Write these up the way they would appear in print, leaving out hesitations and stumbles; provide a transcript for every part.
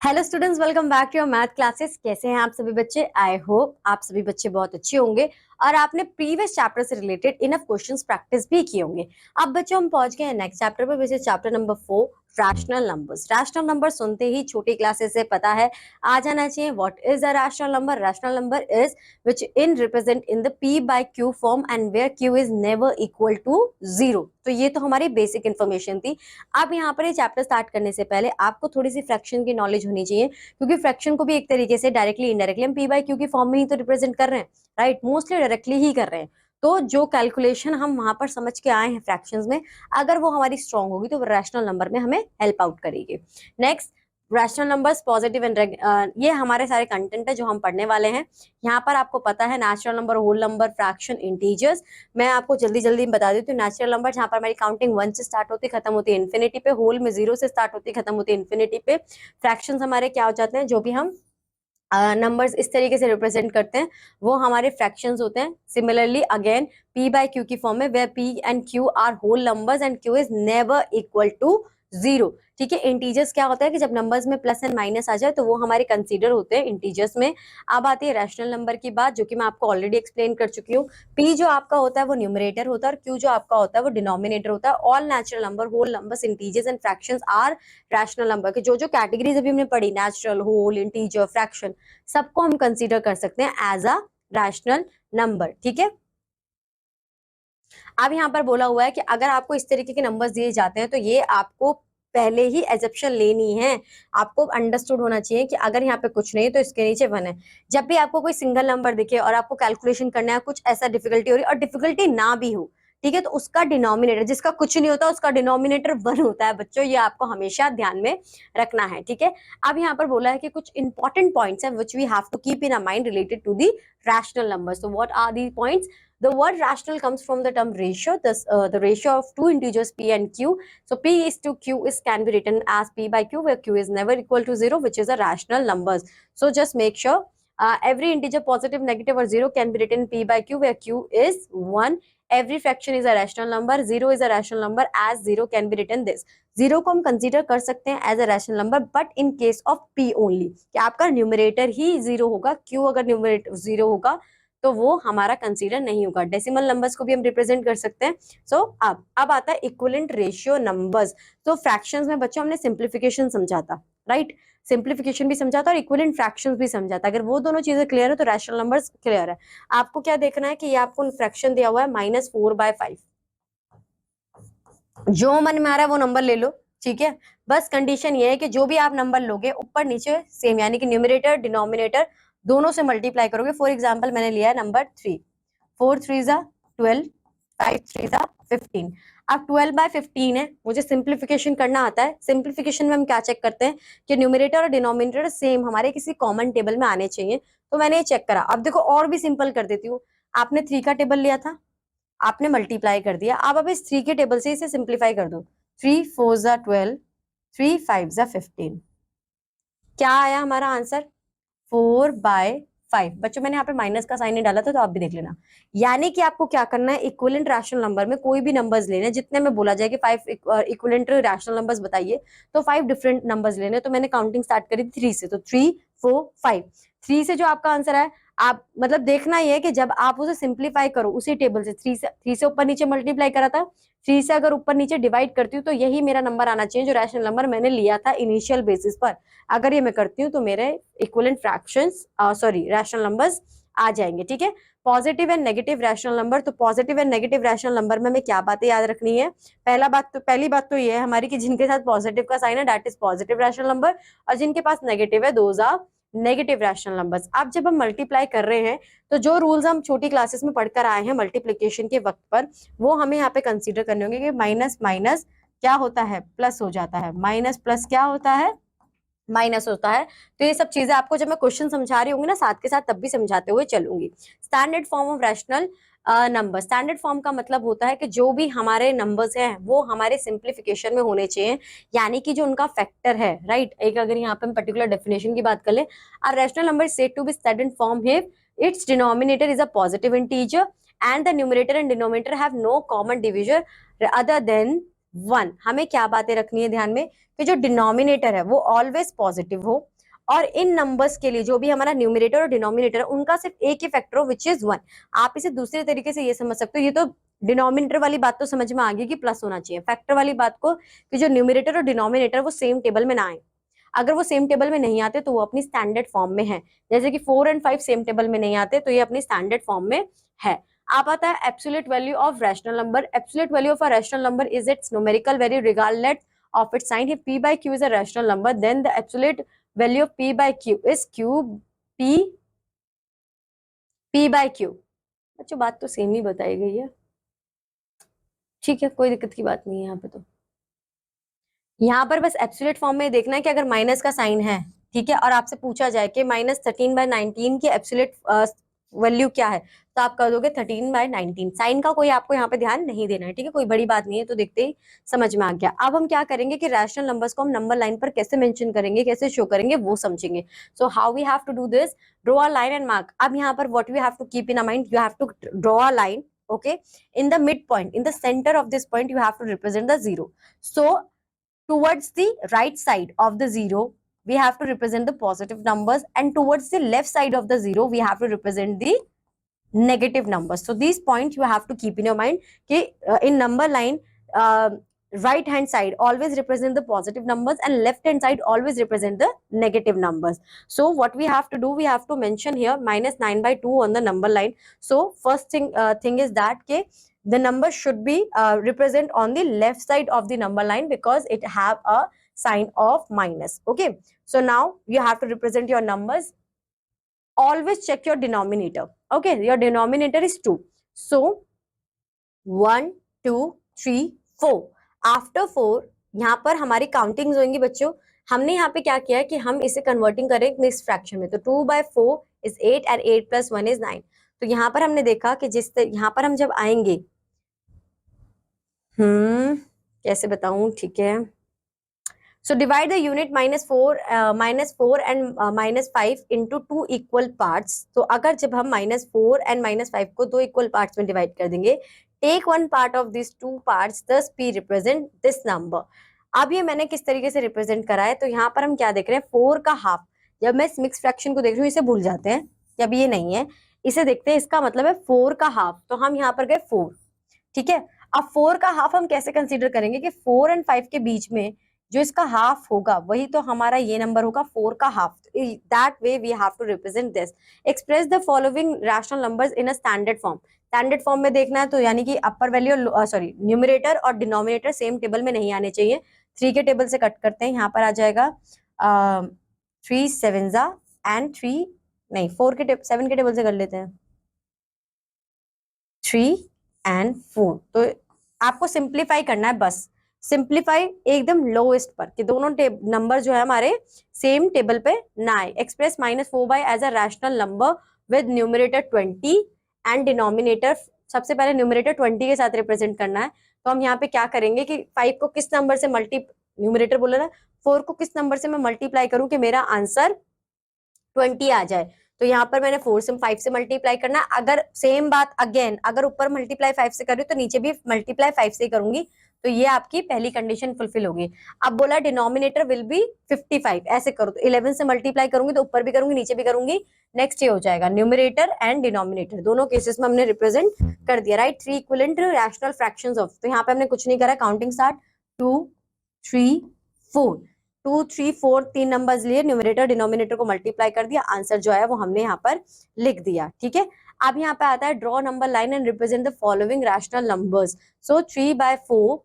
Hello students, welcome back to your math classes. कैसे हैं आप सभी बच्चे? आई होप आप सभी बच्चे बहुत अच्छे होंगे और आपने प्रीवियस चैप्टर से रिलेटेड इनफ क्वेश्चंस प्रैक्टिस भी किए होंगे। अब बच्चों हम पहुंच गए हैं नेक्स्ट चैप्टर पर, which is chapter number 4, rational numbers. Rational number सुनते ही छोटी क्लासेस से पता है आ जाना चाहिए what is a rational number. Rational number is which in represent in the p by q form and where q is never equal to 0। तो ये तो हमारी बेसिक इन्फॉर्मेशन थी। अब यहाँ पर ये चैप्टर स्टार्ट करने से पहले आपको थोड़ी सी फ्रैक्शन की नॉलेज होनी चाहिए, क्योंकि फ्रैक्शन को भी एक तरीके से डायरेक्टली इनडायरेक्टली हम p by q की फॉर्म में ही तो रिप्रेजेंट कर रहे हैं, राइट? मोस्टली डायरेक्टली ही कर रहे हैं। तो जो कैलकुलेशन हम वहां पर समझ के आए हैं फ्रैक्शंस में, अगर वो हमारी स्ट्रांग होगी तो वो रैशनल नंबर में हमें हेल्प आउट करेगी। Next, rational numbers, positive and ये हमारे सारे कंटेंट है जो हम पढ़ने वाले हैं। यहाँ पर आपको पता है natural number, whole number, fraction, integers. मैं आपको जल्दी जल्दी बता देती हूँ। नेचुरल नंबर जहाँ पर हमारी काउंटिंग 1 से स्टार्ट होती है, खत्म होती है इन्फिनिटी पे। होल में 0 से स्टार्ट होती है, खत्म होती है इन्फिनिटी पे। फ्रैक्शंस हमारे क्या हो जाते हैं, जो भी हम नंबर्स इस तरीके से रिप्रेजेंट करते हैं वो हमारे फ्रैक्शंस होते हैं। Similarly again p by q की फॉर्म में, where p and q are whole numbers and q is never equal to 0। ठीक है। इंटीजर्स क्या होता है कि जब नंबर्स में प्लस एंड माइनस आ जाए तो वो हमारे कंसीडर होते हैं इंटीजर्स में। अब आती है रैशनल नंबर की बात, जो कि मैं आपको ऑलरेडी एक्सप्लेन कर चुकी हूँ। p जो आपका होता है वो न्यूमरेटर होता है और q जो आपका होता है वो डिनोमिनेटर होता है। All natural number, whole numbers, integers and fractions are rational number के जो जो कैटेगरीज अभी हमने पढ़ी, नेचुरल, होल, इंटीजर, फ्रैक्शन, सबको हम कंसीडर कर सकते हैं एज अ रैशनल नंबर। ठीक है। अब यहाँ पर बोला हुआ है कि अगर आपको इस तरीके के नंबर्स दिए जाते हैं तो ये आपको पहले ही एजप्शन लेनी है। आपको अंडरस्टूड होना चाहिए कि अगर यहाँ पे कुछ नहीं तो इसके नीचे 1 है। जब भी आपको कोई सिंगल नंबर दिखे और आपको कैलकुलेशन करना है, कुछ ऐसा डिफिकल्टी हो रही है और डिफिकल्टी ना भी हो, ठीक है, तो उसका डिनोमिनेटर, जिसका कुछ नहीं होता उसका डिनोमिनेटर 1 होता है बच्चों। ये आपको हमेशा ध्यान में रखना है। ठीक है। अब यहाँ पर बोला है कि कुछ इंपॉर्टेंट पॉइंट्स है which we have to keep in a mind related to the rational numbers. So what are the points? The word rational comes from the term ratio, the ratio of two integers p and q. So p is to q is can be written as p by q, where q is never equal to 0, which is a rational numbers. So just make sure every integer, positive, negative or 0, can be written p by q, where q is 1. Every fraction is a rational number. 0 is a rational number, as 0 can be written this. 0 को हम consider कर सकते हैं as a rational number, but in case of p only, कि आपका numerator ही 0 होगा। q अगर numerator 0 होगा तो वो हमारा कंसीडर नहीं होगा। डेसिमल नंबर्स को भी हम रिप्रेजेंट कर सकते हैं। सो अब आता है इक्विवेलेंट रेशियो नंबर्स। तो फ्रैक्शंस में बच्चों हमने सिंप्लीफिकेशन समझा था, राइट? सिंप्लीफिकेशन भी समझा था और इक्विवेलेंट फ्रैक्शंस भी समझा था। अगर वो दोनों चीजें क्लियर है तो रैशनल नंबर्स क्लियर है। आपको क्या देखना है कि ये आपको फ्रैक्शन दिया हुआ है -4/5। जो मन में आ रहा है वो नंबर ले लो, ठीक है। बस कंडीशन ये है कि जो भी आप नंबर लोगे ऊपर नीचे सेम, यानी कि न्यूमरेटर डिनोमिनेटर दोनों से मल्टीप्लाई करोगे। फॉर एग्जांपल मैंने लिया है नंबर 3, 4 3 12, 5 3 15। अब 12/15 है, मुझे सिंप्लीफिकेशन करना आता है। सिंप्लीफिकेशन में हम क्या चेक करते हैं कि न्यूमरेटर और डिनोमिनेटर सेम हमारे किसी कॉमन टेबल में आने चाहिए। तो मैंने ये चेक करा। अब देखो और भी सिंपल कर देती हूँ। आपने 3 का टेबल लिया था, आपने मल्टीप्लाई कर दिया। अब इस 3 के टेबल से इसे सिंप्लीफाई कर दो। 3 4 12, 3 5 15। क्या आया हमारा आंसर? 4/5। बच्चों मैंने यहाँ पे माइनस का साइन नहीं डाला था, तो आप भी देख लेना। यानी कि आपको क्या करना है, इक्विवेलेंट रैशनल नंबर में कोई भी नंबर्स लेने, जितने में बोला जाए कि 5 इक्विवेलेंट रैशनल नंबर्स बताइए, तो 5 डिफरेंट नंबर्स लेने। तो मैंने काउंटिंग स्टार्ट करी 3 से, तो 3 4 5। 3 से जो आपका आंसर है, आप मतलब देखना ये है कि जब आप उसे सिंप्लीफाई करो उसी टेबल से, 3 से ऊपर नीचे मल्टीप्लाई करा था, 3 से अगर ऊपर नीचे डिवाइड करती हूँ तो यही मेरा नंबर आना चाहिए जो रैशनल नंबर मैंने लिया था इनिशियल बेसिस पर। अगर ये मैं करती हूँ तो मेरे इक्विवेलेंट फ्रैक्शंस रैशनल नंबर्स आ जाएंगे। ठीक है। Positive and negative rational number. तो positive and negative rational number में हमें क्या बातें याद रखनी है? पहली बात तो ये है हमारी कि जिनके साथ पॉजिटिव का साइन है that is positive rational number, और जिनके पास नेगेटिव है those are negative rational numbers. अब जब हम मल्टीप्लाई कर रहे हैं तो जो रूल्स हम छोटी क्लासेस में पढ़कर आए हैं मल्टीप्लिकेशन के वक्त पर, वो हमें यहाँ पे कंसीडर करने होंगे कि माइनस माइनस क्या होता है, प्लस हो जाता है। माइनस प्लस क्या होता है, माइनस होता है। तो ये सब चीजें आपको जब मैं क्वेश्चन समझा रही होंगी ना साथ के साथ, तब भी समझाते हुए चलूंगी। Standard form of rational number. Standard form का मतलब होता है कि जो भी हमारे नंबर्स हैं वो हमारे सिंप्लीफिकेशन में होने चाहिए, यानी कि जो उनका फैक्टर है, राइट? एक अगर यहाँ पे हम पर्टिकुलर डेफिनेशन की बात कर ले, a rational number is said to be standard form if its denominator is a positive integer and the numerator and denominator have no common division other than 1। हमें क्या बातें रखनी है ध्यान में कि जो डिनोमिनेटर है वो ऑलवेज पॉजिटिव हो और इन नंबर्स के लिए जो भी हमारा न्यूमरेटर और डिनोमिनेटर है उनका सिर्फ एक ही फैक्टर हो विच इज 1। आप इसे दूसरे तरीके से ये समझ सकते हो, ये तो डिनोमिनेटर वाली बात तो समझ में आ गई कि प्लस होना चाहिए, फैक्टर वाली बात को कि जो न्यूमरेटर और डिनोमिनेटर वो सेम टेबल में ना आए। अगर वो सेम टेबल में नहीं आते तो वो अपनी स्टैंडर्ड फॉर्म में है, जैसे कि 4 और 5 सेम टेबल में नहीं आते तो ये अपनी स्टैंडर्ड फॉर्म में है। आप आता है absolute value of rational number. Absolute value of a rational number is it's numerical value regardless of its sign. If p by q is a rational number, then the absolute value of p by q is p by q। अच्छा, बात तो same ही बताई गई है, ठीक है, कोई दिक्कत की बात नहीं है। यहाँ पे तो यहाँ पर बस एब्सोल्यूट फॉर्म में देखना है कि अगर माइनस का साइन है, ठीक है, और आपसे पूछा जाए कि -13/19 की एब्सोल्यूट वैल्यू क्या है, तो आप कर दोगे 13/19। साइन का कोई आपको यहाँ पे ध्यान नहीं देना है, ठीक है, कोई बड़ी बात नहीं है, तो देखते ही समझ में आ गया। अब हम क्या करेंगे कि रैशनल नंबर्स को हम नंबर लाइन पर कैसे मेंशन करेंगे, कैसे शो करेंगे, वो समझेंगे। So how we have to do this, draw a line and mark. अब यहाँ पर what we have to keep in a mind, you have to draw a line, okay, in the midpoint, in the center of this point you have to represent the zero. So towards the right side of the zero we have to represent the positive numbers, and towards the left side of the zero we have to represent the negative numbers. So these points you have to keep in your mind कि in number line right hand side always represent the positive numbers and left hand side always represent the negative numbers. So what we have to do, we have to mention here -9/2 on the number line. So first thing is that के the number should be represent on the left side of the number line because it have a sign of minus. Okay, so now you have to represent your numbers. Always check your denominator. Okay, your denominator is 2. So 1 2 3 4, after 4 यहाँ पर हमारी countings होंगी बच्चों। हमने यहाँ पे क्या किया है कि हम इसे कन्वर्टिंग करें मिक्स फ्रैक्शन में, तो 2/4 इज 8 and 8 + 1 is 9। तो यहाँ पर हमने देखा कि यहाँ पर हम जब आएंगे, कैसे बताऊं, ठीक है, so divide the unit -4 and -5 into 2 equal parts। तो अगर जब हम -4 and -5 को 2 equal parts में डिवाइड कर देंगे, take one part of these 2 parts, thus p represent this number। अब ये मैंने किस तरीके से रिप्रेजेंट करा है, तो यहाँ पर हम क्या देख रहे हैं, 4 का हाफ। जब मैं इस मिक्स फ्रैक्शन को देख रही हूँ, इसे भूल जाते हैं, जब ये नहीं है इसे देखते हैं, इसका मतलब है 4 का हाफ, तो हम यहाँ पर गए 4, ठीक है। अब 4 का हाफ हम कैसे कंसीडर करेंगे कि 4 and 5 के बीच में जो इसका हाफ होगा वही तो हमारा ये नंबर होगा 4 का half. That way we have to represent this. Express the following rational numbers in a standard form. Standard form में देखना है तो यानी कि अपर वैल्यू सॉरी न्यूमरेटर और डिनोमिनेटर सेम टेबल में नहीं आने चाहिए। 3 के टेबल से कट करते हैं, यहाँ पर आ जाएगा 3 7 एंड 3 नहीं 7 के टेबल से कर लेते हैं 3 and 4। तो आपको सिंप्लीफाई करना है, बस सिंप्लीफाई एकदम लोएस्ट पर कि दोनों नंबर जो है हमारे सेम टेबल पे ना आए। Express -4 as a rational number with numerator 20 and denominator, सबसे पहले न्यूमरेटर 20 के साथ रिप्रेजेंट करना है। तो हम यहाँ पे क्या करेंगे कि 5 को किस नंबर से न्यूमरेटर बोला ना, 4 को किस नंबर से मैं मल्टीप्लाई करूं कि मेरा आंसर 20 आ जाए। तो यहाँ पर मैंने 4 से 5 से मल्टीप्लाई करना है। अगर सेम बात अगेन, अगर ऊपर मल्टीप्लाई 5 से कर रही हूँ तो नीचे भी मल्टीप्लाई 5 से ही करूंगी, तो ये आपकी पहली कंडीशन फुलफिल होगी। अब बोला डिनोमिनेटर विल बी 55, ऐसे करो तो 11 से मल्टीप्लाई करूंगी तो ऊपर भी करूंगी नीचे भी करूंगी, नेक्स्ट ये हो जाएगा न्यूमरेटर एंड डिनोमिनेटर दोनों केसेस में हमने रिप्रेजेंट कर दिया, right. 3 equivalent rational fractions of, तो यहाँ पे हमने कुछ नहीं करा, काउंटिंग स्टार्ट 2 3 4 2 3 4 तीन नंबर्स लिए, न्यूमरेटर डिनोमिनेटर को मल्टीप्लाई कर दिया, आंसर जो है वो हमने यहाँ पर लिख दिया, ठीक है। अब यहाँ पे आता है draw number line and represent the following rational numbers. So 3/4,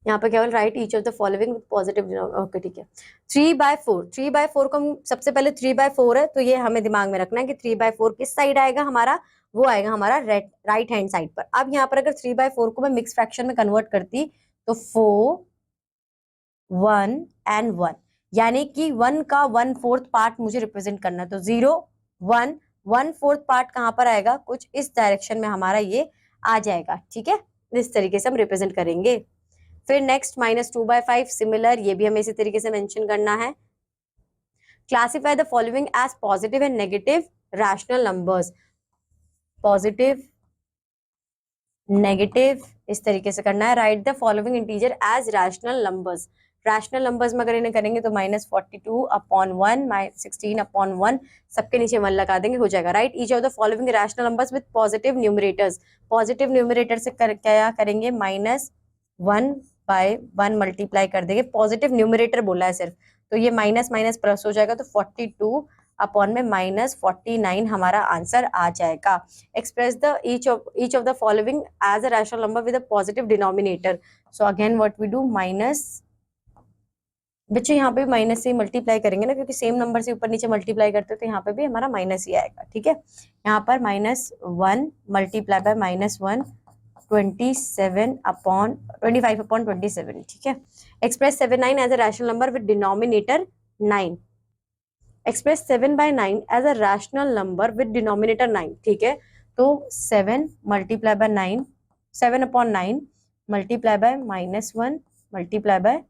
यहाँ पे केवल write each of the following positive, okay ठीक है। 3/4 को हम सबसे पहले 3/4 है तो ये हमें दिमाग में रखना है कि 3/4 किस साइड आएगा हमारा, वो आएगा हमारा राइट हैंड साइड पर। अब यहाँ पर अगर 3/4 को मैं मिक्स फ्रैक्शन में कन्वर्ट करती तो 4 1 and 1, यानी कि 1 का 1/4 पार्ट मुझे रिप्रेजेंट करना है, तो 0 1 1/4 पार्ट कहां पर आएगा, कुछ इस डायरेक्शन में हमारा ये आ जाएगा, ठीक है। इस तरीके से हम रिप्रेजेंट करेंगे। फिर नेक्स्ट -2/5 सिमिलर, ये भी हमें इसी तरीके से मेंशन करना है। Classify the following as positive and negative rational numbers, positive negative इस तरीके से करना है। Write the following integer as rational numbers, rational numbers में अगर इन्हें करेंगे तो -42/1, -16/1, सबके नीचे 1 लगा देंगे, हो जाएगा, right. Each of the following rational numbers with positive numerators, positive numerator से क्या करेंगे, -1/1 मल्टीप्लाई कर देंगे, पॉजिटिव न्यूमरेटर बोला है सिर्फ, तो ये माइनस माइनस प्लस हो जाएगा, तो 42 में -49 हमारा आंसर आ जाएगा। Express the each of the following as a rational number with a positive denominator. So again what we do, minus, बच्चों यहाँ पे माइनस से मल्टीप्लाई करेंगे ना, क्योंकि सेम नंबर से ऊपर नीचे मल्टीप्लाई करते हैं, तो यहाँ पे भी हमारा माइनस ही आएगा, ठीक है। यहाँ पर -1 मल्टीप्लाई बाय -1, 25/27, ठीक है। Express 7/9 as a rational number with denominator 9, express 7/9 as a rational number with denominator 9, ठीक है। तो 7 multiply by 9, 7/9 multiply by -1 multiply by,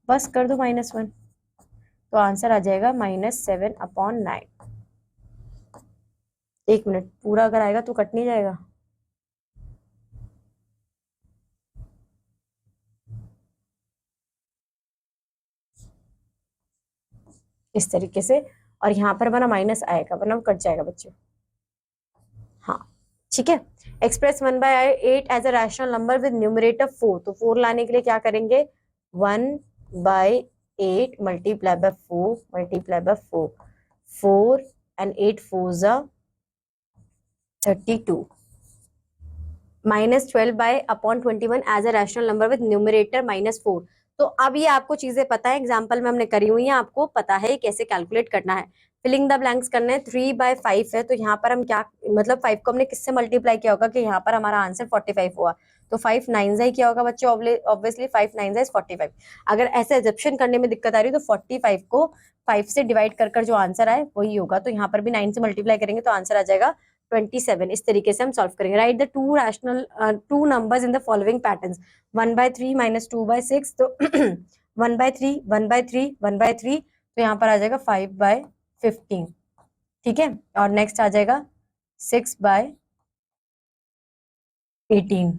बस कर दो -1, तो आंसर आ जाएगा -7/9। एक मिनट, पूरा अगर आएगा तो कट नहीं जाएगा। इस तरीके से, और यहाँ पर हमारा माइनस आएगा वरना कट जाएगा बच्चों, हाँ, ठीक है। Express 1/8 as a rational number with numerator 4, तो 4 लाने के लिए क्या करेंगे, 1/8 multiply by 4 multiply by 4, 4 and 8 4s are 32, -12/21 as a rational number with numerator -4। तो अब ये आपको चीजें पता है, एग्जाम्पल में हमने करी हुई है, आपको पता है कैसे कैलकुलेट करना है। फिलिंग द ब्लैंक्स करना है, 3/5 है, तो यहाँ पर हम क्या, मतलब 5 को हमने किससे मल्टीप्लाई किया होगा कि यहाँ पर हमारा आंसर 45 हुआ, तो 5 9 ही किया होगा बच्चों, ऑब्वियसली 5 9 इज 45। अगर ऐसे एजप्शन करने में दिक्कत आ रही है तो 45 को 5 से डिवाइड कर जो आंसर आए वही होगा, तो यहाँ पर भी 9 से मल्टीप्लाई करेंगे तो आंसर आ जाएगा 27। इस तरीके से हम सॉल्व करेंगे। Right the two numbers in the following patterns, 1/3 -2/6, तो 1/3 1/3 1/3, तो यहाँ पर आ जाएगा 5/15, ठीक है। और नेक्स्ट आ जाएगा 6/18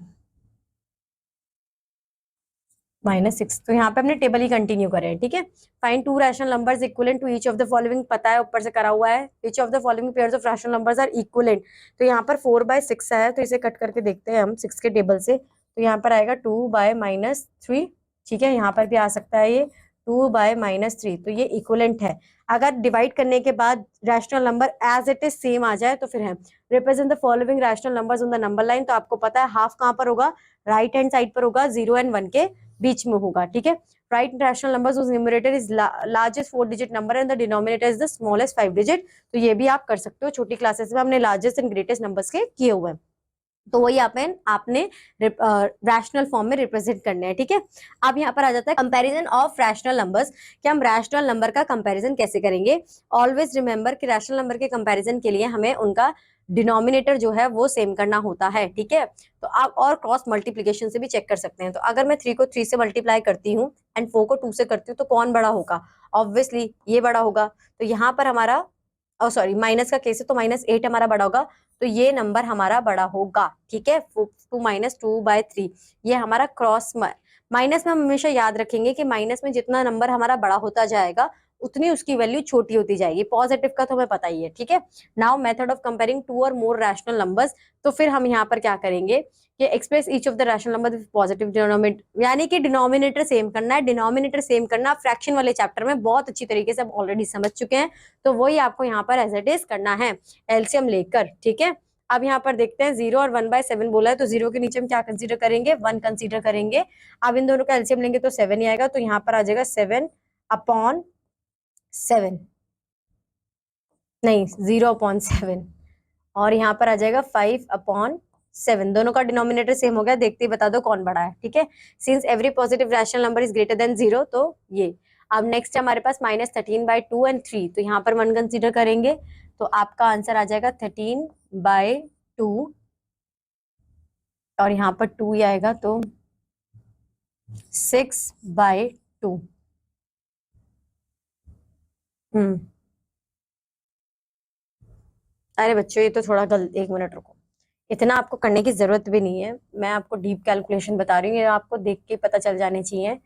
-6, तो यहाँ पे हमने टेबल ही कंटिन्यू करे हैं, ठीक है। Find two rational numbers equivalent to each of the following, पता है ऊपर से करा हुआ है, each of the following pairs of rational numbers are equivalent, तो यहाँ पर 4/6 है, तो इसे कट करके देखते हैं हम 6 के टेबल से, तो यहाँ पर आएगा 2/-3, ठीक है। यहाँ पर भी आ सकता है ये 2/-3, तो ये इक्विवेलेंट है। अगर डिवाइड करने के बाद rational number as it is same आ जाए तो फिर है represent the following rational numbers on the number line, तो आपको पता है हाफ कहाँ पर होगा, राइट हैंड साइड पर होगा, 0 and 1 के बीच में होगा, ठीक है। Right rational numbers whose numerator is largest 4 digit number and the denominator is the smallest 5 digit, तो ये भी आप कर सकते हो, छोटी क्लासेस में हमने लार्जेस्ट एंड ग्रेटेस्ट नंबर्स के किए हुए हैं, तो वही आपने रैशनल फॉर्म में रिप्रेजेंट करने हैं, ठीक है। अब यहाँ पर आ जाता है कंपैरिजन ऑफ रैशनल नंबर्स, कि हम रैशनल नंबर का कंपैरिजन कैसे करेंगे। ऑलवेज रिमेंबर कि रैशनल नंबर के कंपैरिजन के लिए हमें उनका डिनोमिनेटर जो है वो सेम करना होता है, ठीक है। तो आप और क्रॉस मल्टीप्लीकेशन से भी चेक कर सकते हैं, तो अगर मैं 3 को 3 से मल्टीप्लाई करती हूँ एंड 4 को 2 से करती हूँ तो कौन बड़ा होगा, ऑब्वियसली ये बड़ा होगा, तो यहाँ पर हमारा सॉरी माइनस का केस है तो -8 हमारा बड़ा होगा, तो ये नंबर हमारा बड़ा होगा, ठीक है। 2 - 2/3 ये हमारा क्रॉस, माइनस में हम हमेशा याद रखेंगे कि माइनस में जितना नंबर हमारा बड़ा होता जाएगा उतनी उसकी वैल्यू छोटी होती जाएगी, पॉजिटिव का तो हमें पता ही है, ठीक है। नाउ मेथड ऑफ कंपेयरिंग 2 और मोर रैशनल नंबर्स, तो फिर हम यहाँ पर क्या करेंगे कि express each of the rational number with positive denominator, यानी कि डिनोमिनेटर सेम करना है, डिनोमिनेटर सेम करना फ्रैक्शन वाले चैप्टर में बहुत अच्छी तरीके से हम ऑलरेडी समझ चुके हैं, तो वही आपको यहाँ पर एज इट इज करना है एलसीएम लेकर, ठीक है। अब यहाँ पर देखते हैं 0 और 1/7 बोला है, तो 0 के नीचे हम क्या कंसीडर करेंगे, 1 कंसीडर करेंगे। अब इन दोनों का एलसीएम लेंगे तो 7 ही आएगा, तो यहाँ पर आ जाएगा 7/7, नहीं 0/7, और यहाँ पर आ जाएगा 5/7, दोनों का डिनोमिनेटर सेम हो गया, देखते ही बता दो कौन बड़ा है, ठीक है। Since every positive rational number is greater than 0, तो ये। अब नेक्स्ट हमारे पास -13/2 and 3, तो यहाँ पर 1 कंसीडर करेंगे, तो आपका आंसर आ जाएगा 13/2, और यहाँ पर 2 ही आएगा, तो 6/2। अरे बच्चों ये तो थोड़ा गलत, 1 मिनट रुको, इतना आपको करने की जरूरत भी नहीं है, मैं आपको डीप कैलकुलेशन बता रही हूँ, ये आपको देख के पता चल जाने चाहिए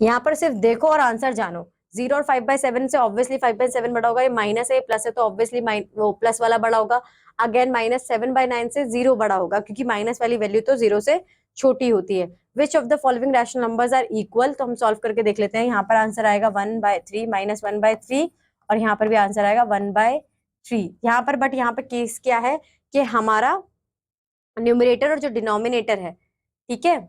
यहाँ पर सिर्फ देखो और आंसर जानो। 0 और 5/7 से ऑब्वियसली 5/7 बड़ा होगा, ये माइनस है, प्लस है तो ऑब्वियसली वो प्लस वाला बड़ा होगा। अगेन -7/9 से 0 बड़ा होगा, क्योंकि माइनस वाली वैल्यू तो 0 से छोटी होती है। Which of the following rational numbers are equal, तो हम सॉल्व करके देख लेते हैं। यहाँ पर आंसर आएगा 1/3 -1/3, और यहाँ पर भी आंसर आएगा 1/3। यहाँ पर बट यहाँ पर केस क्या है कि हमारा न्यूमरेटर और जो डिनोमिनेटर है, ठीक है,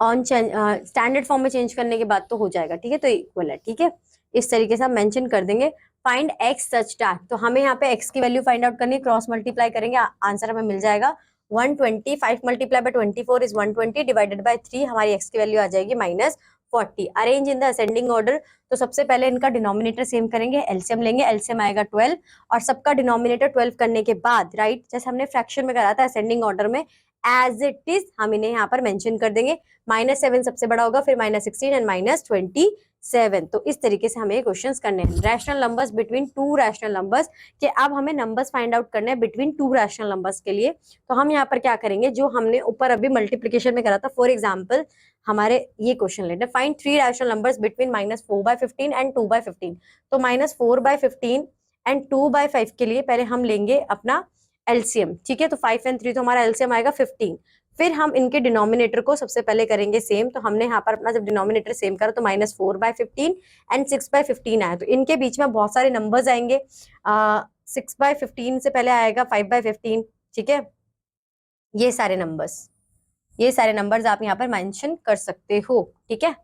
ऑन स्टैंडर्ड फॉर्म में चेंज करने के बाद तो हो जाएगा, ठीक है, तो इक्वल है, ठीक है। इस तरीके से हम मेंशन कर देंगे। फाइंड एक्स सच दैट, तो हमें यहाँ पे एक्स की वैल्यू फाइंड आउट करनी है, क्रॉस मल्टीप्लाई करेंगे, आंसर हमें मिल जाएगा 120। 5 multiply by 24 is 120, divided by 3 हमारी एक्स की वैल्यू आ जाएगी -40। Arrange in the ascending order, तो सबसे पहले इनका डिनोमिनेटर सेम करेंगे, एलसीएम लेंगे, एलसीएम आएगा 12, और सबका डिनोमिनेटर 12 करने के बाद, राइट, जैसे हमने फ्रैक्शन में करा था असेंडिंग ऑर्डर में, एज इट इज हम इन्हें यहाँ पर मेंशन कर देंगे। -7 सबसे बड़ा होगा, फिर -16 एंड -27। तो इस तरीके से हमें क्वेश्चंस करने हैं। Rational numbers between two rational numbers, कि अब हमें नंबर्स फाइंड आउट करने हैं बिटवीन टू रैशनल नंबर्स के लिए। तो हम यहाँ पर क्या करेंगे, जो हमने ऊपर अभी मल्टीप्लीकेशन में करा था, फॉर एग्जाम्पल हमारे ये क्वेश्चन लेते हैं, find 3 rational numbers between -4/15 and 2/15। तो -4/15 एंड 2/5 के लिए पहले हम लेंगे अपना एलसीएम, ठीक है। तो 5 एंड 3, तो हमारा एलसीएम आएगा 15। फिर हम इनके डिनोमिनेटर को सबसे पहले करेंगे सेम, तो हमने यहाँ पर अपना जब डिनोमिनेटर सेम करा तो -4/15 एंड 6/15 आया, तो इनके बीच में बहुत सारे नंबर्स आएंगे। 6/15 से पहले आएगा 5/15, ठीक है। ये सारे नंबर्स आप यहाँ पर मेंशन कर सकते हो, ठीक है।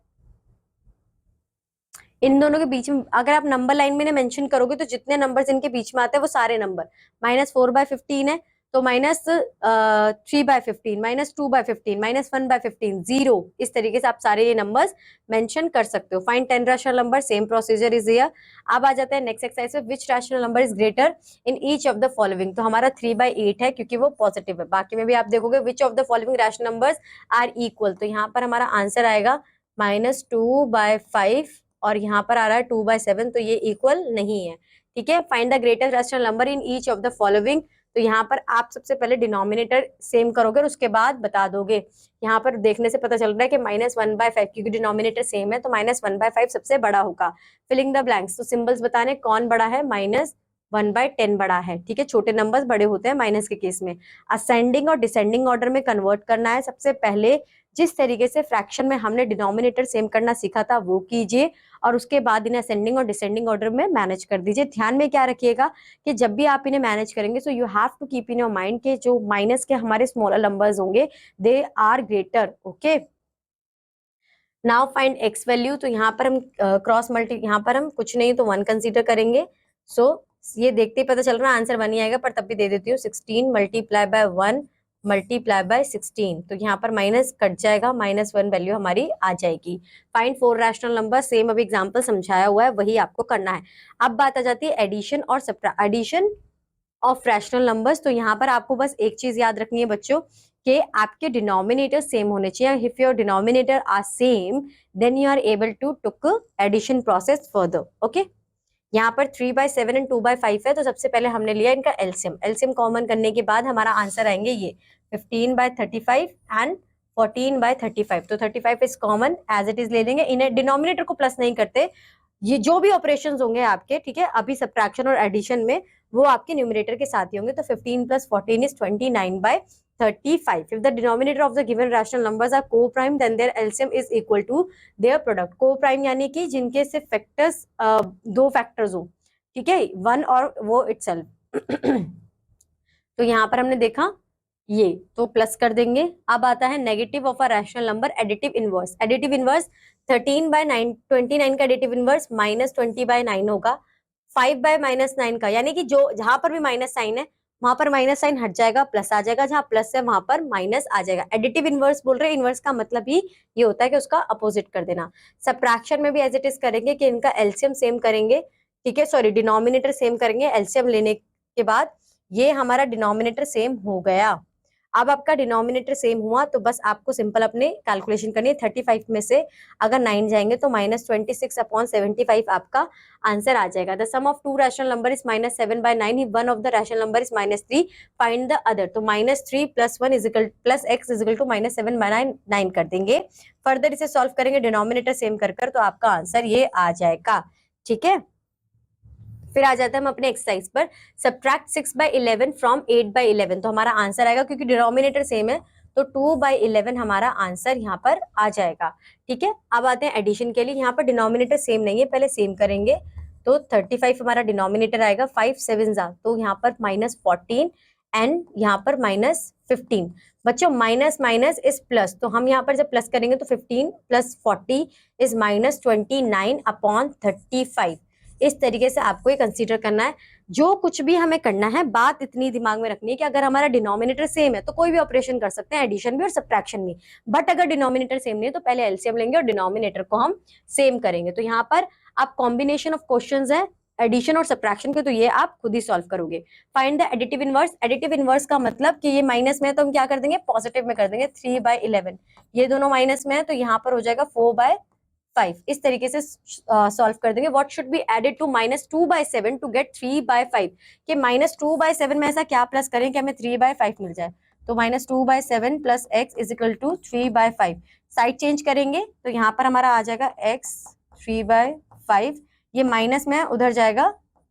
इन दोनों के बीच में अगर आप नंबर लाइन में मेंशन करोगे तो जितने नंबर्स इनके बीच में आते हैं वो सारे नंबर, -4/15 है तो -3/15, -2/15, -1/15, 0, इस तरीके से आप सारे ये नंबर्स मेंशन कर सकते हो। Find 10 rational number, same procedure is here. अब आ जाते हैं नेक्स्ट एक्सरसाइज में, which rational number is greater in each of the following. तो हमारा 3/8 है क्योंकि वो पॉजिटिव है। बाकी में भी आप देखोगे which of the following rational numbers are equal, तो यहाँ पर हमारा आंसर आएगा -2/5, और यहाँ पर आ रहा है 2/7, तो ये इक्वल नहीं है, ठीक है। Find the greatest rational number in each of the following, तो यहाँ पर आप सबसे पहले डिनोमिनेटर सेम करोगे और उसके बाद बता दोगे। यहाँ पर देखने से पता चल रहा है कि -1/5, क्योंकि डिनोमिनेटर सेम है तो -1/5 सबसे बड़ा होगा। फिलिंग द ब्लैंक्स, तो सिंबल्स बताने कौन बड़ा है, -1/10 बड़ा है, ठीक है। छोटे नंबर्स बड़े होते हैं माइनस के केस में। असेंडिंग और डिसेंडिंग ऑर्डर में कन्वर्ट करना है। सबसे पहले जिस तरीके से फ्रैक्शन में हमने डिनोमिनेटर सेम करना सीखा था वो कीजिए, और उसके बाद इन्हें असेंडिंग और डिसेंडिंग ऑर्डर में मैनेज कर दीजिए। ध्यान में क्या रखिएगा कि जब भी आप इन्हें मैनेज करेंगे so you have to keep in your mind के जो माइनस के हमारे स्मॉलर नंबर्स होंगे they are greater, okay. Now find x value, तो यहाँ पर हम क्रॉस मल्टी, यहाँ पर हम कुछ नहीं तो 1 कंसीडर करेंगे। सो ये देखते ही पता चल रहा है आंसर 1 ही आएगा, पर तब भी दे देती हूँ 16 मल्टीप्लाई बाय 1 मल्टीप्लाई बाय 16, तो यहाँ पर माइनस कट जाएगा, -1 वैल्यू हमारी आ जाएगी। फाइंड 4 रैशनल नंबर, सेम अभी एग्जांपल समझाया हुआ है वही आपको करना है। अब बात आ जाती है एडिशन और एडिशन ऑफ रैशनल नंबर्स। तो यहाँ पर आपको बस एक चीज याद रखनी है बच्चों कि आपके डिनोमिनेटर सेम होने चाहिए। If your denominator are same then you are able to took addition process further, okay. यहाँ पर 3/7 एंड 2/5 है, तो सबसे पहले हमने लिया इनका एलसीएम। एलसीएम कॉमन करने के बाद हमारा आंसर आएंगे ये 15/35 एंड 14/35। तो 35 is common, as it is ले लेंगे। इन्हें डिनोमिनेटर को प्लस नहीं करते, ये जो भी ऑपरेशंस होंगे आपके, ठीक है, अभी सब्ट्रैक्शन और एडिशन में, वो आपके न्यूमरेटर के साथ ही होंगे। तो 15 + 14 is 29/35. If the denominator of the given rational numbers are co-prime, then their LCM is equal to their product. Co-prime यानी कि जिनके से फैक्टर्स दो फैक्टर्स हो, ठीक है, वन और वो इटसेल्फ। तो यहाँ पर हमने देखा ये, तो प्लस कर देंगे। अब आता है negative of a rational number, additive inverse. Additive inverse 13/9, 29 का एडिटिव इनवर्स -20/9 होगा। 5/-9 का, यानी कि जो जहां पर भी माइनस साइन है वहां पर माइनस साइन हट जाएगा, प्लस आ जाएगा, जहां प्लस है वहां पर माइनस आ जाएगा। एडिटिव इनवर्स बोल रहे हैं, इनवर्स का मतलब ही ये होता है कि उसका अपोजिट कर देना। सब्ट्रैक्शन में भी एज इट इज करेंगे कि इनका एलसीएम सेम करेंगे, ठीक है, सॉरी डिनोमिनेटर सेम करेंगे। एलसीएम लेने के बाद ये हमारा डिनोमिनेटर सेम हो गया। अब आपका डिनोमिनेटर सेम हुआ तो बस आपको सिंपल अपने कैलकुलेशन करनी है। 35 में से अगर 9 जाएंगे तो -26/75 आपका आंसर आ जाएगा। The sum of two rational number is -7/9, one of the rational number is -3, find the other. तो -3 + 1 + x = -7/9 कर देंगे। फर्दर इसे सॉल्व करेंगे डिनोमिनेटर सेम कर तो आपका आंसर ये आ जाएगा। ठीक है, फिर आ जाते हैं हम अपने एक्सरसाइज पर। Subtract 6/11 from 8/11। तो हमारा आंसर आएगा, क्योंकि डिनोमिनेटर सेम है तो 2/11 हमारा आंसर यहाँ पर आ जाएगा। ठीक है, अब आते हैं एडिशन के लिए। यहाँ पर डिनोमिनेटर सेम नहीं है, पहले सेम करेंगे। तो 35 हमारा डिनोमिनेटर आएगा, 5 7 तो यहाँ पर -14 एंड यहाँ पर -15। बच्चों माइनस माइनस इज प्लस, तो हम यहाँ पर जब प्लस करेंगे तो 15 + 40 इज -29/35। इस तरीके से आपको ये कंसीडर करना है। जो कुछ भी हमें करना है, बात इतनी दिमाग में रखनी है कि अगर हमारा डिनोमिनेटर सेम है तो कोई भी ऑपरेशन कर सकते हैं, एडिशन भी और सब्ट्रैक्शन भी। बट अगर डिनोमिनेटर सेम नहीं है तो पहले एलसीएम लेंगे और डिनोमिनेटर को हम सेम करेंगे। तो यहाँ पर आप कॉम्बिनेशन ऑफ क्वेश्चंस है एडिशन और सब्ट्रैक्शन के, तो ये आप खुद ही सॉल्व करोगे। Find the additive inverse. Additive inverse का मतलब कि ये माइनस में है तो हम क्या कर देंगे, पॉजिटिव में कर देंगे। 3/11, ये दोनों माइनस में है तो यहाँ पर हो जाएगा 4/5। इस तरीके से सॉल्व कर देंगे। What should be added to -2/7 to get 3/5। कि -2/7 में ऐसा क्या प्लस करें कि हमें 3/5 मिल जाए। तो -2/7 + x = 3/5। साइड चेंज करेंगे तो यहाँ पर हमारा आ जाएगा x 3/5। ये माइनस में है, उधर जाएगा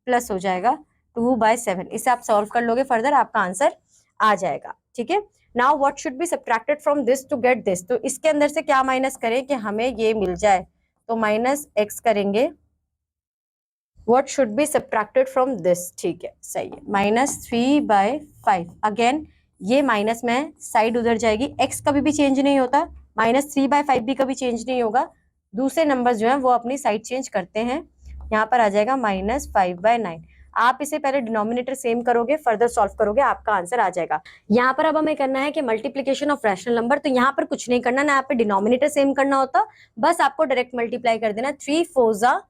प्लस हो जाएगा 2/7। इसे आप सॉल्व कर लोगे फर्दर, आपका आंसर आ जाएगा। ठीक है, now what should be subtracted from this to get this. तो इसके अंदर से क्या माइनस करें कि हमें ये मिल जाए, तो -x करेंगे। What should be subtracted from this, ठीक है सही है, -3/5। अगेन ये माइनस में साइड उधर जाएगी, x कभी भी चेंज नहीं होता, -3/5 भी कभी चेंज नहीं होगा। दूसरे नंबर जो है वो अपनी साइड चेंज करते हैं। यहाँ पर आ जाएगा -5/9। आप इसे पहले डिनोमिनेटर सेम करोगे, फर्दर सॉल्व करोगे, आपका आंसर आ जाएगा। यहाँ पर अब हमें करना है कि मल्टीप्लीकेशन ऑफ रैशनल नंबर। तो यहाँ पर कुछ नहीं करना, ना यहाँ पे डिनोमिनेटर सेम करना होता, बस आपको डायरेक्ट मल्टीप्लाई कर देना। 3 4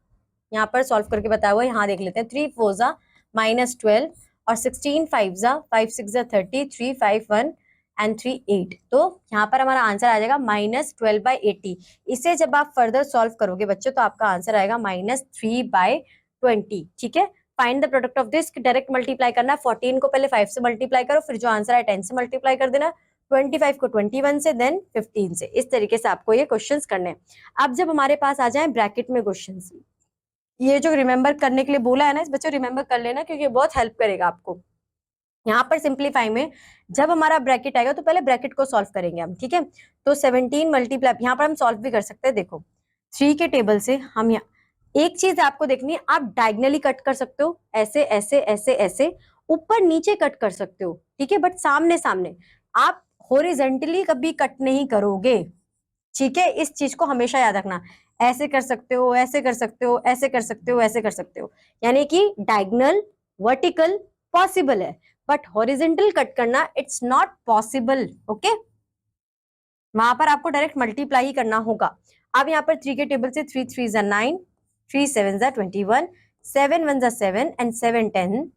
यहाँ पर सॉल्व करके बताया हुआ है, यहाँ देख लेते हैं। 3 4 -12 और 16 5 5 6 30 3 5 1 एंड 3 8। तो यहाँ पर हमारा आंसर आ जाएगा -12/80। इसे जब आप फर्दर सॉल्व करोगे बच्चों तो आपका आंसर आएगा -3/20। ठीक है, find the product of this. Direct multiply करना, 14 को पहले 5 से मल्टीप्लाई करो, फिर जो आंसर है 10 से मल्टीप्लाई कर देना, 25 को 21 से, देन 15 से। इस तरीके से आपको ये क्वेश्चंस करने हैं। अब जब हमारे पास आ जाए ब्रैकेट में क्वेश्चंस, ये जो रिमेंबर करने के लिए बोला है ना, इस बच्चों रिमेंबर कर लेना, क्योंकि बहुत हेल्प करेगा आपको। यहाँ पर सिंप्लीफाई में जब हमारा ब्रैकेट आएगा तो पहले ब्रैकेट को सॉल्व करेंगे हम। ठीक है, तो 17 मल्टीप्लाई, यहाँ पर हम सॉल्व भी कर सकते हैं। देखो 3 के टेबल से हम यहाँ एक चीज आपको देखनी है, आप डायगनली कट कर सकते हो, ऐसे ऐसे ऐसे ऐसे, ऊपर नीचे कट कर सकते हो। ठीक है, बट सामने सामने आप हॉरिजॉन्टली कभी कट नहीं करोगे। ठीक है, इस चीज को हमेशा याद रखना। ऐसे कर सकते हो, ऐसे कर सकते हो, ऐसे कर सकते हो, ऐसे कर सकते हो, यानी कि डायगनल वर्टिकल पॉसिबल है, बट हॉरिजॉन्टल कट करना इट्स नॉट पॉसिबल। ओके, वहां पर आपको डायरेक्ट मल्टीप्लाई ही करना होगा। अब यहाँ पर 3 के टेबल से 3 3 9, 3 7 21, 7 1 7 एंड 7 10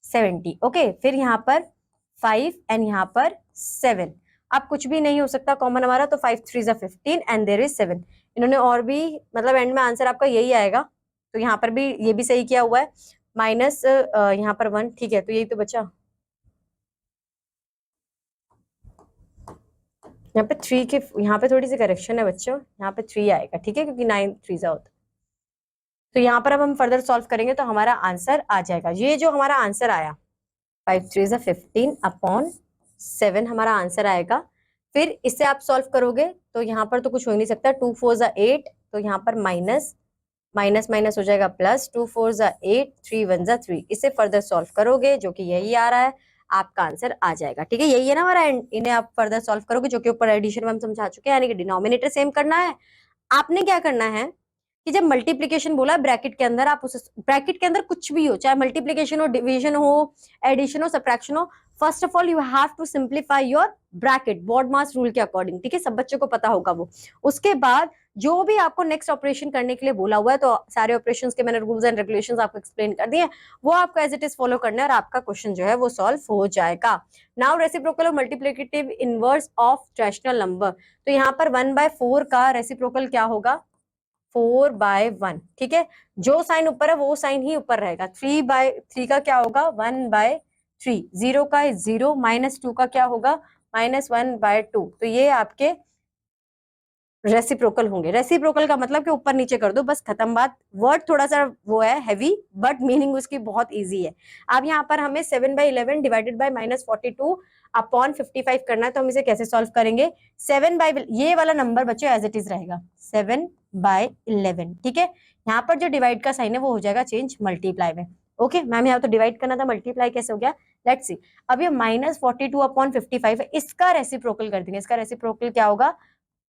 70। ओके, फिर यहाँ पर 5 एंड यहाँ पर 7। अब कुछ भी नहीं हो सकता कॉमन हमारा, तो 5 3 15 एंड देयर इज 7। इन्होंने और भी मतलब एंड में आंसर आपका यही आएगा। तो यहाँ पर भी ये भी सही किया हुआ है, माइनस यहाँ पर 1। ठीक है, तो यही तो बचा। यहाँ पे 3 के, यहाँ पे थोड़ी सी करेक्शन है बच्चों, यहाँ पे 3 आएगा। ठीक है, क्योंकि 9 3 होता। तो यहाँ पर अब हम फर्दर सॉल्व करेंगे तो हमारा आंसर आ जाएगा। ये जो हमारा आंसर आया 5 3 15/7 हमारा आंसर आएगा। फिर इससे आप सॉल्व करोगे तो यहाँ पर तो कुछ हो ही नहीं सकता। 2 4 8, तो यहाँ पर माइनस माइनस माइनस हो जाएगा प्लस। 2 4 8, 3 1 3। इसे फर्दर सॉल्व करोगे जो कि यही आ रहा है, आपका आंसर आ जाएगा। ठीक है, यही है ना हमारा एंड। इन्हें आप फर्दर सॉल्व करोगे, जो कि ऊपर एडिशन में हम समझा चुके हैं, यानी कि डिनोमिनेटर सेम करना है। आपने क्या करना है कि जब मल्टीप्लीकेशन बोला ब्रैकेट के अंदर, आप उस ब्रैकेट के अंदर कुछ भी हो, चाहे मल्टीप्लीकेशन हो, डिवीजन हो, एडिशन हो, सब्ट्रैक्शन हो, first of all you have to simplify your bracket, BODMAS rule के अकॉर्डिंग। ठीक है, सब बच्चों को पता होगा वो। उसके बाद जो भी आपको नेक्स्ट ऑपरेशन करने के लिए बोला हुआ है, तो सारे ऑपरेशंस के मैंने रूल्स एंड रेगुलेशंस आपको एक्सप्लेन कर दिए, वो आपको एज इट इज फॉलो करना है और आपका क्वेश्चन जो है वो सॉल्व हो जाएगा। नाउ रेसिप्रोकल और multiplicative inverse of rational number, तो यहाँ पर 1/4 का रेसिप्रोकल क्या होगा, 4/1, ठीक है। जो साइन ऊपर है वो साइन ही ऊपर रहेगा। 3/3 का क्या होगा, 1/3, 0 का 0, -2 का क्या होगा, -1/2, तो ये आपके रेसिप्रोकल होंगे। रेसिप्रोकल का मतलब कि ऊपर नीचे कर दो, बस खत्म बात। वर्ड थोड़ा सा वो है हैवी, बट मीनिंग उसकी बहुत इजी है। अब यहाँ पर हमें 7/11 डिवाइडेड बाय -42 अपॉन 55 करना है, तो हम इसे कैसे सॉल्व करेंगे, 7 ये वाला नंबर बच्चों एज इट इज रहेगा 7/11, ठीक है। यहाँ पर जो डिवाइड का साइन है वो हो जाएगा चेंज मल्टीप्लाई में। ओके मैम, यहाँ तो डिवाइड करना था, मल्टीप्लाई कैसे हो गया, लेट्स सी। अब ये -42 अपॉन 55 है, इसका रेसिप्रोकल कर देंगे। इसका रेसिप्रोकल क्या होगा,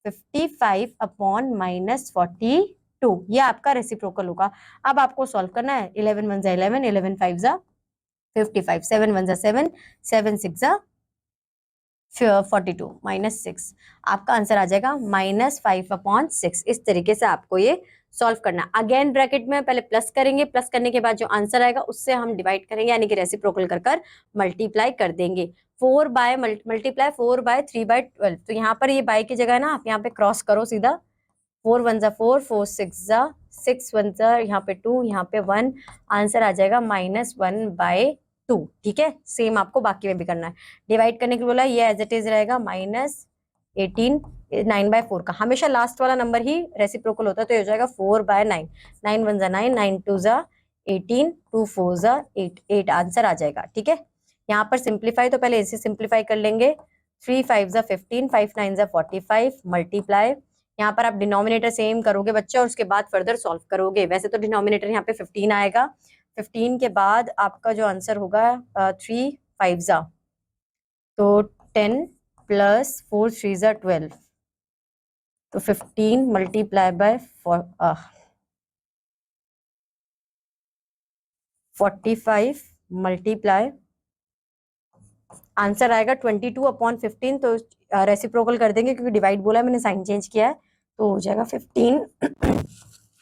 55 अपॉन -42, ये आपका रेसिप्रोकल होगा। अब आपको सॉल्व करना है, 11 1 जा 11, 11 5 जा 55, 7 1 जा 7, 7 6 जा 42, -6, आपका आंसर आ जाएगा -5/6। इस तरीके से आपको ये सॉल्व करना। अगेन ब्रैकेट में पहले प्लस करेंगे, प्लस करने के बाद जो आंसर आएगा उससे हम डिवाइड करेंगे, यानी कि रेसिप्रोकल कर मल्टीप्लाई कर देंगे। 4/3/12, तो यहाँ पर ये बाय की जगह ना आप यहाँ पे क्रॉस करो सीधा, 4 1 जा 4, 4 6 जा 6, 1 जा यहाँ पे 2, यहाँ पे 1, आंसर आ जाएगा -1/2, ठीक है। सेम आपको बाकी में भी करना है। डिवाइड करने के लिए बोला, ये एज इट इज रहेगा -18, 9/4 का हमेशा लास्ट वाला नंबर ही रेसिप्रोकल होता है, तो ये हो जाएगा 4/9, 9 1 जा 9, 9 2 जा 18, 2 4 जा 8, 8 आंसर आ जाएगा, ठीक है। यहाँ पर सिंप्लीफाई, तो पहले इसे सिंप्लीफाई कर लेंगे, 3 5 जा 15, 5 9 जा 45, मल्टीप्लाई, यहाँ पर आप डिनोमिनेटर सेम करोगे बच्चे और उसके बाद फर्दर सॉल्व करोगे। वैसे तो डिनोमिनेटर यहाँ पे 15 आएगा, 15 के बाद आपका जो आंसर होगा 3 5 जा, तो 10 प्लस 4 3 जा 12, तो 15 मल्टीप्लाई बाय 45 मल्टीप्लाई, आंसर आएगा 22 अपॉन 15, तो रेसिप्रोकल कर देंगे क्योंकि डिवाइड बोला है, मैंने साइन चेंज किया है, तो हो जाएगा 15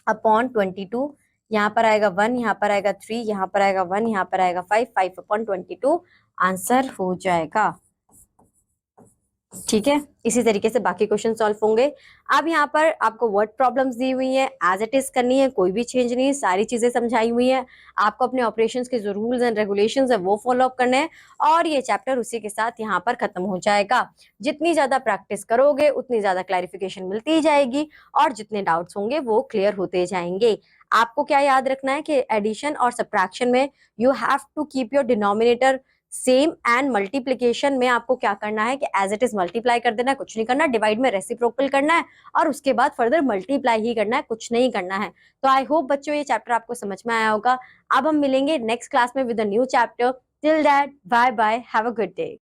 अपॉन 22, यहाँ पर आएगा 1, यहाँ पर आएगा 3, यहाँ पर आएगा 1, यहाँ पर आएगा 5, 5 अपॉन 22 आंसर हो जाएगा, ठीक है। इसी तरीके से बाकी क्वेश्चन सॉल्व होंगे। अब यहाँ पर आपको वर्ड प्रॉब्लम्स दी हुई है, एज इट इज करनी है, कोई भी चेंज नहीं, सारी चीजें समझाई हुई है। आपको अपने ऑपरेशंस के जो रूल्स एंड रेगुलेशंस है वो फॉलो अप करने हैं और ये चैप्टर उसी के साथ यहाँ पर खत्म हो जाएगा। जितनी ज्यादा प्रैक्टिस करोगे उतनी ज्यादा क्लैरिफिकेशन मिलती जाएगी और जितने डाउट्स होंगे वो क्लियर होते जाएंगे। आपको क्या याद रखना है कि एडिशन और सब्ट्रैक्शन में you have to keep your denominator same and multiplication में आपको क्या करना है कि एज इट इज मल्टीप्लाई कर देना है, कुछ नहीं करना। डिवाइड में रेसिप्रोकल करना है और उसके बाद फर्दर मल्टीप्लाई ही करना है, कुछ नहीं करना है। तो आई होप बच्चों ये चैप्टर आपको समझ में आया होगा। अब हम मिलेंगे नेक्स्ट क्लास में with a new chapter. Till that bye bye, have a good day.